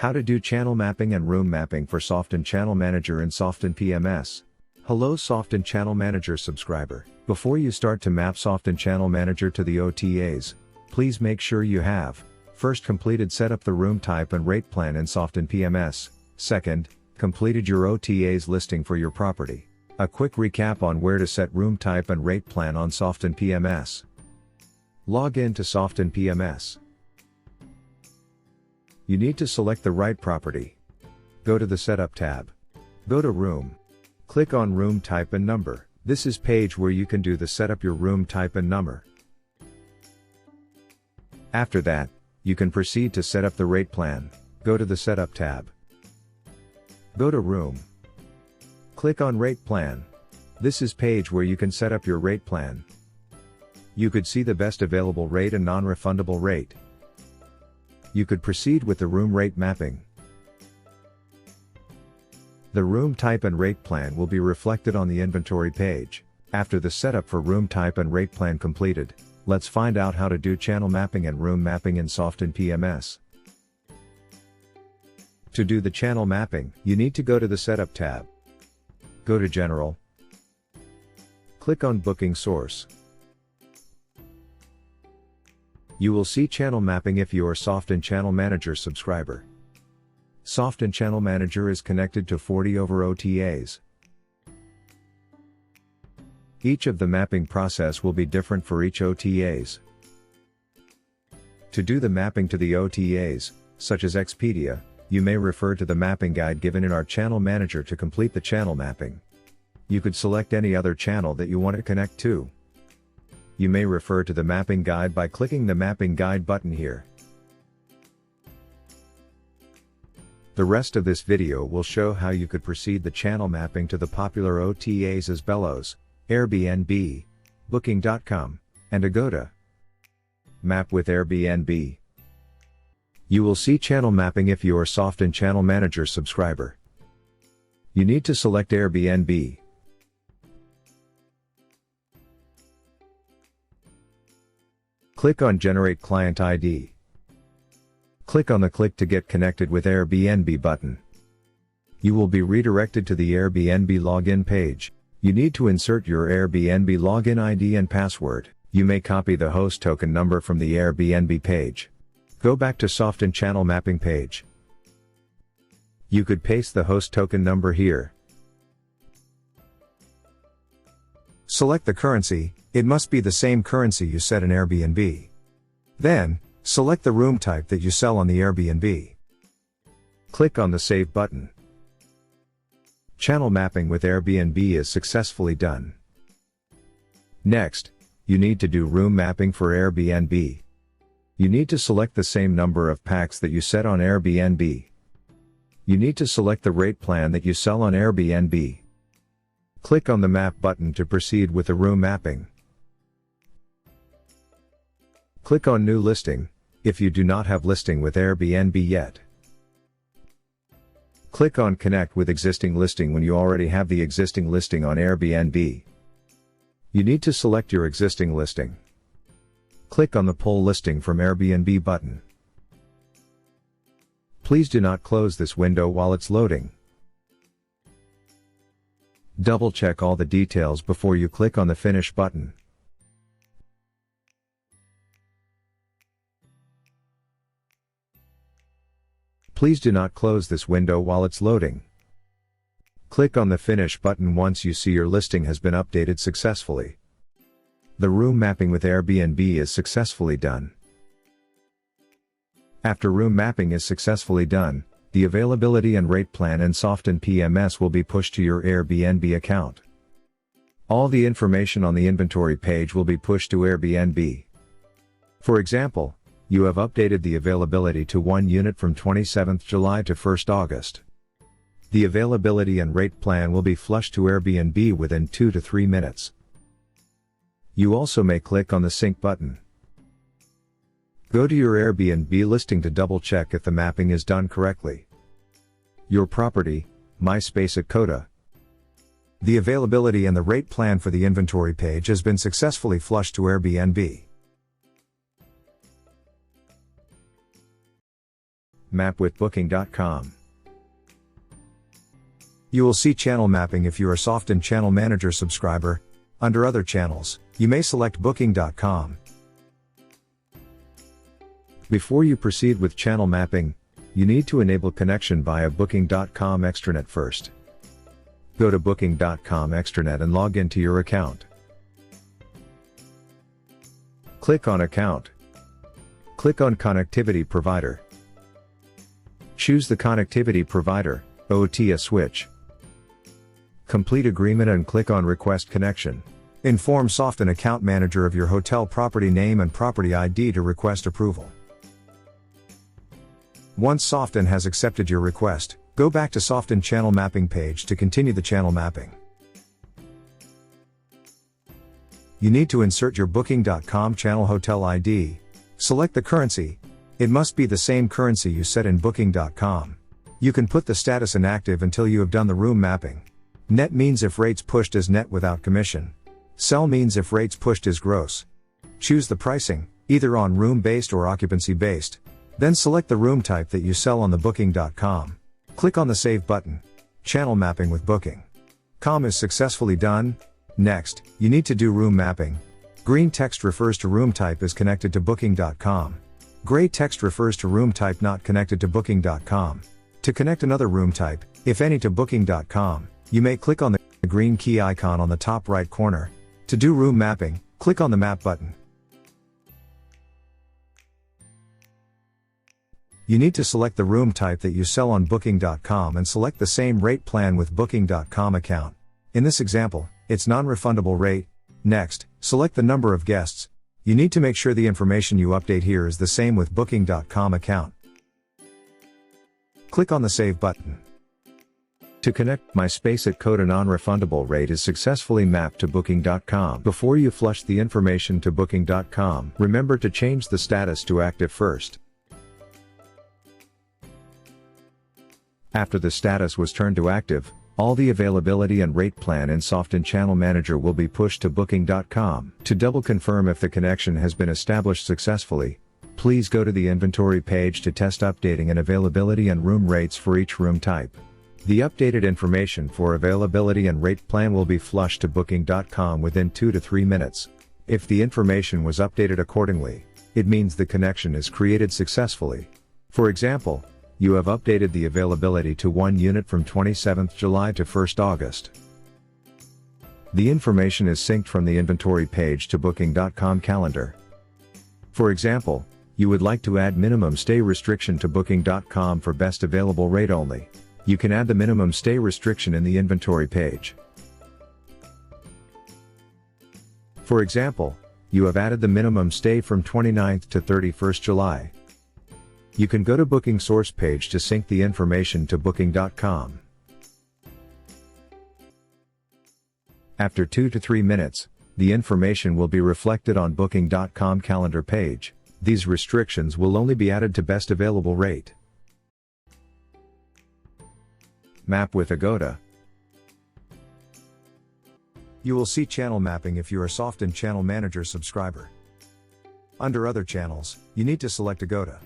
How to do channel mapping and room mapping for Softinn Channel Manager in Softinn PMS. Hello Softinn Channel Manager subscriber. Before you start to map Softinn Channel Manager to the OTAs, please make sure you have, first completed set up the room type and rate plan in Softinn PMS, second, completed your OTAs listing for your property. A quick recap on where to set room type and rate plan on Softinn PMS. Log in to Softinn PMS. You need to select the right property. Go to the Setup tab. Go to Room. Click on Room Type and Number. This is page where you can do the setup your room type and number. After that, you can proceed to set up the rate plan. Go to the Setup tab. Go to Room. Click on Rate Plan. This is page where you can set up your rate plan. You could see the best available rate and non-refundable rate. You could proceed with the room rate mapping. The room type and rate plan will be reflected on the inventory page. After the setup for room type and rate plan completed, let's find out how to do channel mapping and room mapping in Softinn PMS. To do the channel mapping, you need to go to the Setup tab. Go to General. Click on Booking Source. You will see channel mapping if you are Softinn Channel Manager subscriber. Softinn Channel Manager is connected to 40 over OTAs. Each of the mapping process will be different for each OTAs. To do the mapping to the OTAs, such as Expedia, you may refer to the mapping guide given in our Channel Manager to complete the channel mapping. You could select any other channel that you want to connect to. You may refer to the mapping guide by clicking the mapping guide button here. The rest of this video will show how you could proceed the channel mapping to the popular OTAs as Bellows, Airbnb, Booking.com, and Agoda. Map with Airbnb. You will see channel mapping if you are Softinn Channel Manager subscriber. You need to select Airbnb. Click on Generate Client ID. Click on the Click to get connected with Airbnb button. You will be redirected to the Airbnb login page. You need to insert your Airbnb login ID and password. You may copy the host token number from the Airbnb page. Go back to Softinn Channel Mapping page. You could paste the host token number here. Select the currency. It must be the same currency you set in Airbnb. Then, select the room type that you sell on the Airbnb. Click on the Save button. Channel mapping with Airbnb is successfully done. Next, you need to do room mapping for Airbnb. You need to select the same number of packs that you set on Airbnb. You need to select the rate plan that you sell on Airbnb. Click on the Map button to proceed with the room mapping. Click on New Listing, if you do not have listing with Airbnb yet. Click on Connect with Existing Listing when you already have the existing listing on Airbnb. You need to select your existing listing. Click on the Pull Listing from Airbnb button. Please do not close this window while it's loading. Double check all the details before you click on the Finish button. Please do not close this window while it's loading. Click on the Finish button once you see your listing has been updated successfully. The room mapping with Airbnb is successfully done. After room mapping is successfully done, the availability and rate plan in Softinn PMS will be pushed to your Airbnb account. All the information on the inventory page will be pushed to Airbnb. For example, you have updated the availability to 1 unit from 27th July to 1st August. The availability and rate plan will be flushed to Airbnb within 2 to 3 minutes. You also may click on the Sync button. Go to your Airbnb listing to double check if the mapping is done correctly. Your property, My Space at Agoda. The availability and the rate plan for the inventory page has been successfully flushed to Airbnb. Map with Booking.com. You will see channel mapping if you are Softinn Channel Manager subscriber. Under Other Channels, you may select Booking.com. Before you proceed with channel mapping, you need to enable connection via Booking.com extranet first. Go to Booking.com extranet and log into your account. Click on Account. Click on Connectivity Provider. Choose the connectivity provider, OTA switch. Complete agreement and click on Request Connection. Inform Softinn Account Manager of your hotel property name and property ID to request approval. Once Softinn has accepted your request, go back to Softinn Channel Mapping page to continue the channel mapping. You need to insert your Booking.com channel hotel ID. Select the currency. It must be the same currency you set in Booking.com. You can put the status inactive until you have done the room mapping. Net means if rates pushed as net without commission. Sell means if rates pushed as gross. Choose the pricing, either on room-based or occupancy-based. Then select the room type that you sell on the Booking.com. Click on the Save button. Channel mapping with Booking.com is successfully done. Next, you need to do room mapping. Green text refers to room type is connected to Booking.com. Gray text refers to room type not connected to Booking.com. To connect another room type, if any, to Booking.com, you may click on the green key icon on the top right corner. To do room mapping, click on the Map button. You need to select the room type that you sell on Booking.com and select the same rate plan with Booking.com account. In this example, it's non-refundable rate. Next, select the number of guests. You need to make sure the information you update here is the same with Booking.com account. Click on the Save button. To connect my space at code, a non-refundable rate is successfully mapped to Booking.com. Before you flush the information to Booking.com, remember to change the status to active first. After the status was turned to active, all the availability and rate plan in Softinn Channel Manager will be pushed to Booking.com. To double confirm if the connection has been established successfully, please go to the inventory page to test updating and availability and room rates for each room type. The updated information for availability and rate plan will be flushed to Booking.com within 2 to 3 minutes. If the information was updated accordingly, it means the connection is created successfully. For example, you have updated the availability to 1 unit from 27th July to 1st August. The information is synced from the inventory page to Booking.com calendar. For example, you would like to add minimum stay restriction to Booking.com for best available rate only. You can add the minimum stay restriction in the inventory page. For example, you have added the minimum stay from 29th to 31st July. You can go to Booking source page to sync the information to Booking.com. After 2 to 3 minutes, the information will be reflected on Booking.com calendar page. These restrictions will only be added to best available rate. Map with Agoda. You will see channel mapping if you are Softinn Channel Manager subscriber. Under Other Channels, you need to select Agoda.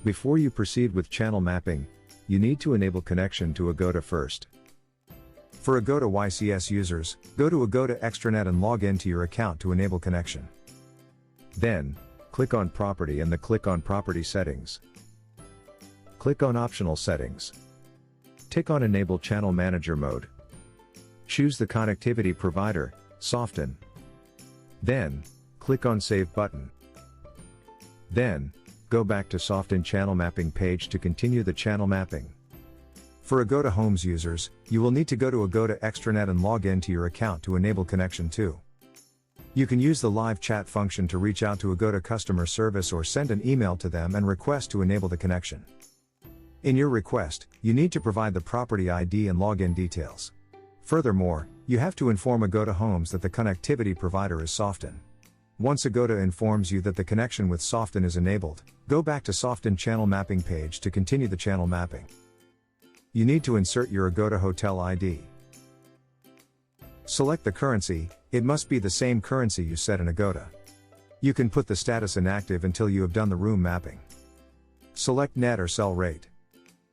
Before you proceed with channel mapping, you need to enable connection to Agoda first. For Agoda YCS users, go to Agoda extranet and log in to your account to enable connection. Then, click on Property and click on Property Settings. Click on Optional Settings. Tick on Enable Channel Manager mode. Choose the connectivity provider, Softinn. Then, click on Save button. Then, go back to Softinn Channel Mapping page to continue the channel mapping. For Agoda Homes users, you will need to go to Agoda extranet and log in to your account to enable connection too. You can use the live chat function to reach out to Agoda customer service or send an email to them and request to enable the connection. In your request, you need to provide the property ID and login details. Furthermore, you have to inform Agoda Homes that the connectivity provider is Softinn. Once Agoda informs you that the connection with Softinn is enabled, go back to Softinn Channel Mapping page to continue the channel mapping. You need to insert your Agoda hotel ID. Select the currency. It must be the same currency you set in Agoda. You can put the status inactive until you have done the room mapping. Select net or sell rate.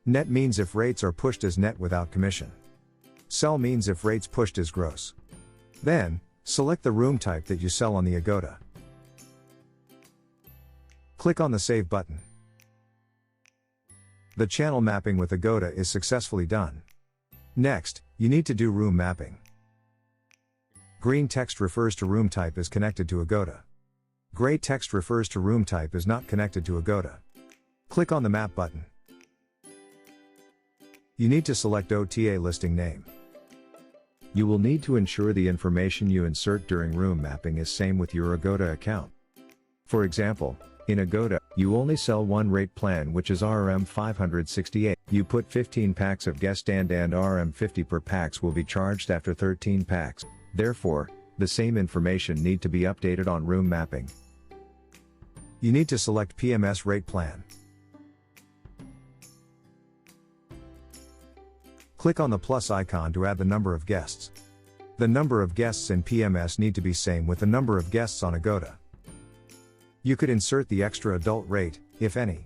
Net means if rates are pushed as net without commission. Sell means if rates pushed as gross. Then, select the room type that you sell on the Agoda. Click on the Save button. The channel mapping with Agoda is successfully done. Next, you need to do room mapping. Green text refers to room type is connected to Agoda. Gray text refers to room type is not connected to Agoda. Click on the Map button. You need to select OTA listing name. You will need to ensure the information you insert during room mapping is same with your Agoda account. For example, in Agoda, you only sell one rate plan which is RM 568. You put 15 packs of guest and RM 50 per packs will be charged after 13 packs. Therefore, the same information need to be updated on room mapping. You need to select PMS rate plan. Click on the plus icon to add the number of guests. The number of guests in PMS need to be same with the number of guests on Agoda. You could insert the extra adult rate, if any.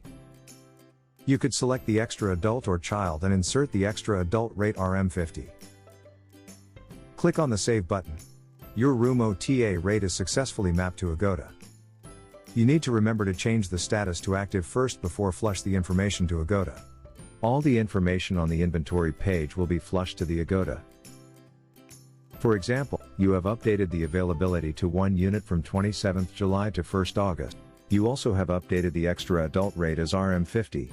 You could select the extra adult or child and insert the extra adult rate RM50. Click on the Save button. Your room OTA rate is successfully mapped to Agoda. You need to remember to change the status to active first before flush the information to Agoda. All the information on the inventory page will be flushed to the Agoda. For example, you have updated the availability to 1 unit from 27th July to 1st August. You also have updated the extra adult rate as RM50.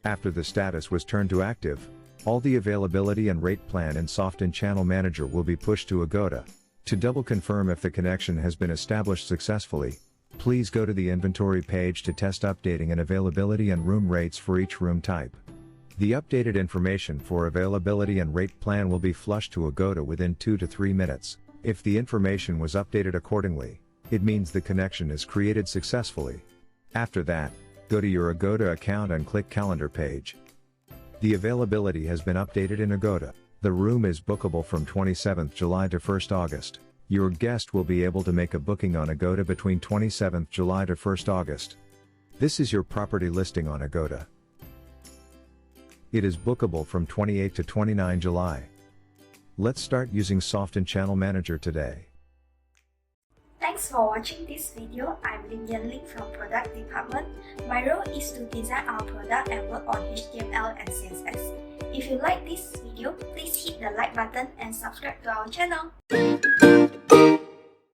After the status was turned to active, all the availability and rate plan in Softinn Channel Manager will be pushed to Agoda. To double confirm if the connection has been established successfully, please go to the inventory page to test updating and availability and room rates for each room type. The updated information for availability and rate plan will be flushed to Agoda within 2 to 3 minutes. If the information was updated accordingly, it means the connection is created successfully. After that, go to your Agoda account and click Calendar page. The availability has been updated in Agoda. The room is bookable from 27th July to 1st August. Your guest will be able to make a booking on Agoda between 27th July to 1st August. This is your property listing on Agoda. It is bookable from 28 to 29 July. Let's start using Softinn Channel Manager today. Thanks for watching this video. I'm Lim Yan Ling from Product Department. My role is to design our product and work on HTML and CSS. If you like this video, please hit the like button and subscribe to our channel.